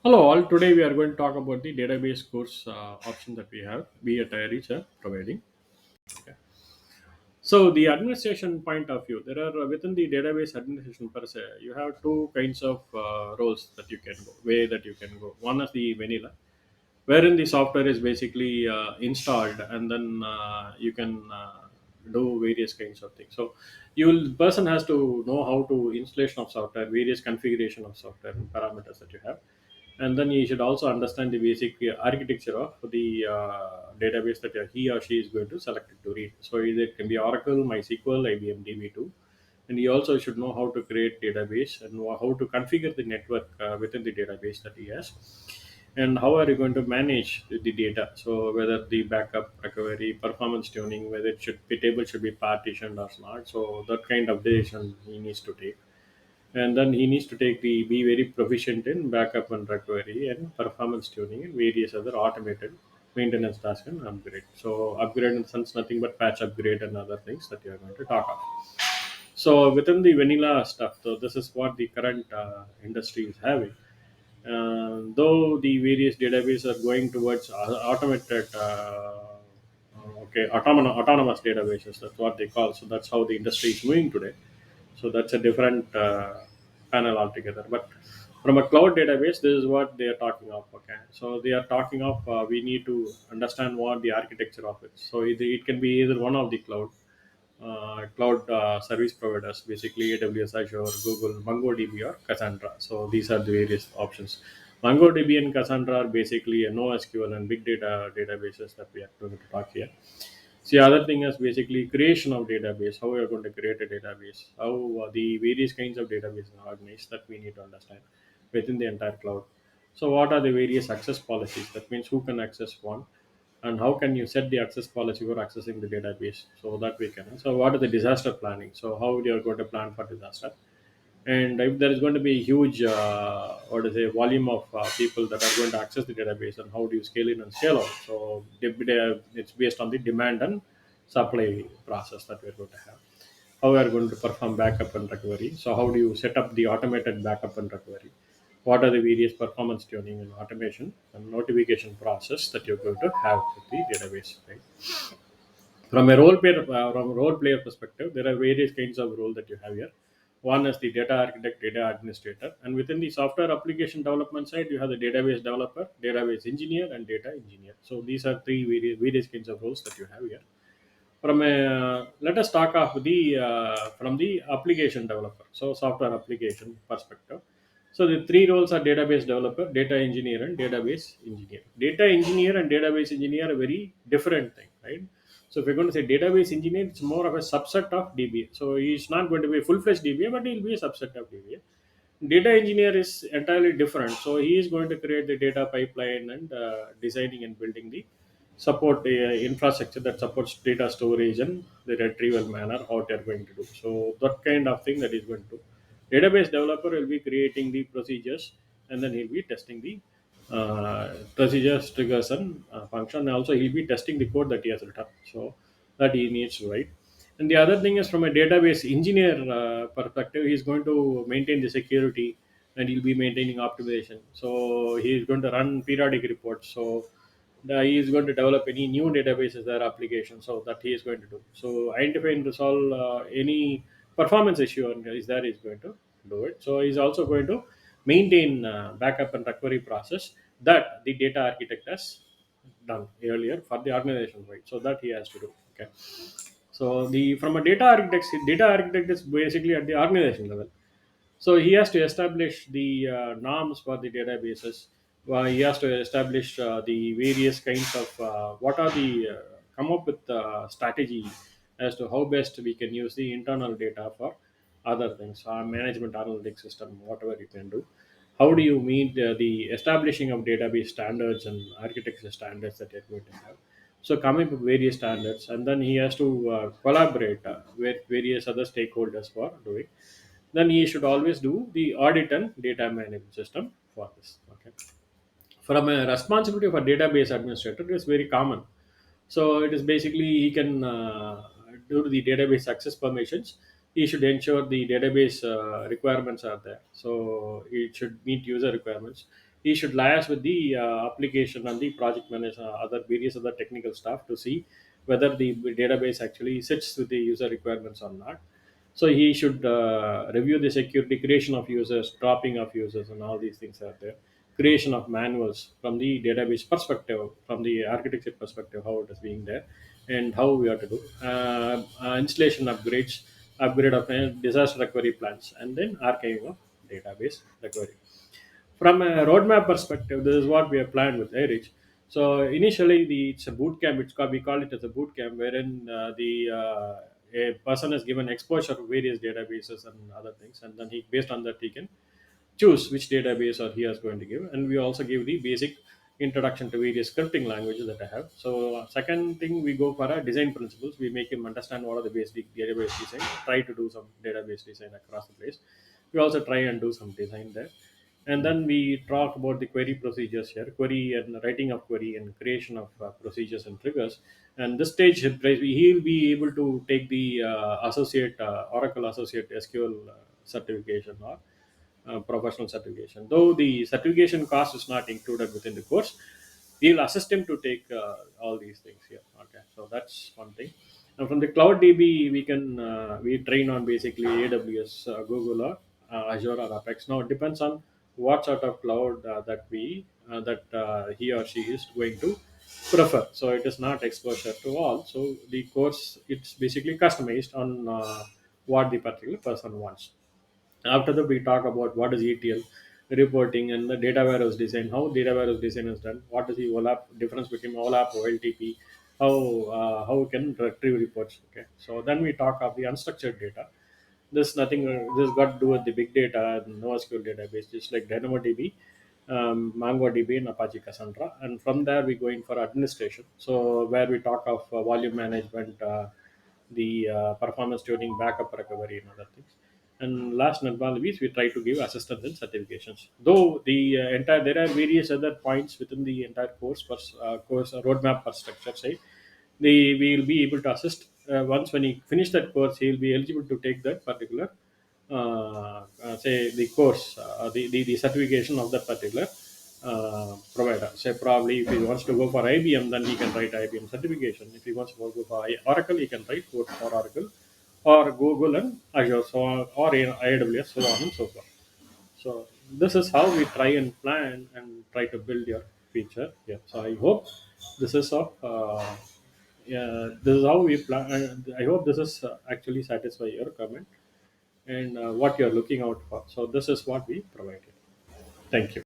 Hello all, today we are going to talk about the database course option that we have, be it Reach providing. Okay. So the administration point of view, there are within the database administration per se, you have two kinds of roles that you can go, way that you can go. One is the vanilla, wherein the software is basically installed and then you can do various kinds of things. So you person has to know how to installation of software, various configuration of software and parameters that you have, and then you should also understand the basic architecture of the database that he or she is going to select it to read. So either it can be Oracle, MySQL, IBM DB2, and he also should know how to create database and how to configure the network within the database that he has, and how are you going to manage the data. So whether the backup, recovery, performance tuning, whether it should be table should be partitioned or not. So that kind of decision he needs to take, and then he needs to take the be very proficient in backup and recovery and performance tuning and various other automated maintenance tasks and upgrade. So upgrade in the sense nothing but patch upgrade and other things that you are going to talk of. So within the vanilla stuff, so this is what the current industry is having. Though the various databases are going towards automated, autonomous databases. That's what they call. So that's how the industry is moving today. So that's a different panel altogether. But from a cloud database, this is what they are talking of. Okay, so they are talking of we need to understand what the architecture of it. So it can be either one of the cloud service providers, basically AWS, Azure, Google, MongoDB, or Cassandra. So these are the various options. MongoDB and Cassandra are basically a NoSQL and big data databases that we are going to talk here. See, other thing is basically creation of database. How we are going to create a database? How the various kinds of databases are organized that we need to understand within the entire cloud. So, what are the various access policies? That means who can access one, and how can you set the access policy for accessing the database so that we can. So, what are the disaster planning? So, how you are going to plan for disaster? And if there is going to be a huge what is a volume of people that are going to access the database, and how do you scale in and scale out. So it's based on the demand and supply process that we're going to have, how we are going to perform backup and recovery. So how do you set up the automated backup and recovery, what are the various performance tuning and automation and notification process that you're going to have with the database, right? From a role player perspective, there are various kinds of role that you have here. One is the data architect, data administrator, and within the software application development side, you have the database developer, database engineer, and data engineer. So these are three various kinds of roles that you have here. From a let us talk of the from the application developer, so software application perspective. So the three roles are database developer, data engineer, and database engineer. Data engineer and database engineer are very different thing, right? So if we're going to say database engineer, it's more of a subset of DBA. So he's not going to be a full-fledged DBA, but he'll be a subset of DBA. Data engineer is entirely different. So he is going to create the data pipeline and designing and building the support infrastructure that supports data storage and the retrieval manner, how they are going to do. So that kind of thing that is going to. Database developer will be creating the procedures, and then he'll be testing the procedures, triggers, and function. And also, he'll be testing the code that he has written. So that he needs to write. And the other thing is from a database engineer perspective, he's going to maintain the security, and he'll be maintaining optimization. So he's going to run periodic reports. So he is going to develop any new databases or applications. So that he is going to do. So identify and resolve any performance issue is there. He's going to do it. So he's also going to maintain backup and recovery process that the data architect has done earlier for the organization, right? So that he has to do. Okay. So the from a data architect is basically at the organization level. So he has to establish the norms for the databases. He has to establish the various kinds of what are the come up with strategy as to how best we can use the internal data for other things, management analytics system, whatever you can do. How do you meet the establishing of database standards and architecture standards that you're going to have? So coming up with various standards, and then he has to collaborate with various other stakeholders for doing. Then he should always do the audit and data management system for this. Okay. From a responsibility for database administrator, it is very common. So it is basically he can do the database access permissions. He should ensure the database requirements are there. So it should meet user requirements. he should liaise with the application and the project manager, other various other technical staff to see whether the database actually sits with the user requirements or not. So he should review the security, creation of users, dropping of users, and all these things are there. Creation of manuals from the database perspective, from the architecture perspective, how it is being there, and how we have to do installation upgrades, upgrade of disaster recovery plans, and then archiving of database recovery. From a roadmap perspective, this is what we have planned with Airich. So initially, it's a boot camp. We call it as a boot camp, wherein a person is given exposure to various databases and other things, and then he based on that he can choose which database or he is going to give. And we also give the basic introduction to various scripting languages that I have. So second thing, we go for a design principles. We make him understand what are the basic database design. Try to do some database design across the place. We also try and do some design there. And then we talk about the query procedures here, query and writing of query and creation of procedures and triggers. And this stage, he'll be able to take the associate Oracle Associate SQL certification or professional certification. Though the certification cost is not included within the course, we'll assist him to take all these things here. Okay, so that's one thing. And from the cloud DB, we train on basically AWS, Google, or Azure or Apex. Now it depends on what sort of cloud that he or she is going to prefer. So it is not exposure to all. So the course, it's basically customized on what the particular person wants. After that, we talk about what is ETL reporting and the data warehouse design, how data warehouse design is done, what is the OLAP difference between OLAP or LTP, how we can retrieve reports. Okay, so then we talk of the unstructured data. This nothing. This got to do with the big data and NoSQL database, just like DynamoDB, MongoDB, and Apache Cassandra. And from there, we go in for administration. So where we talk of volume management, the performance tuning, backup recovery, and other things. And last but not least, we try to give assistance and certifications. Though the entire there are various other points within the entire course roadmap per structure side, they will be able to assist once when he finish that course, he will be eligible to take that particular say the course, the certification of that particular provider. Say probably if he wants to go for IBM, then he can write IBM certification. If he wants to go for Oracle, he can write code for Oracle, or Google and Azure, so or in AWS, so on and so forth. So this is how we try and plan and try to build your feature. Yeah. So I hope this is of yeah, this is how we plan. I hope this is actually satisfy your comment and what you're looking out for. So this is what we provided. Thank you.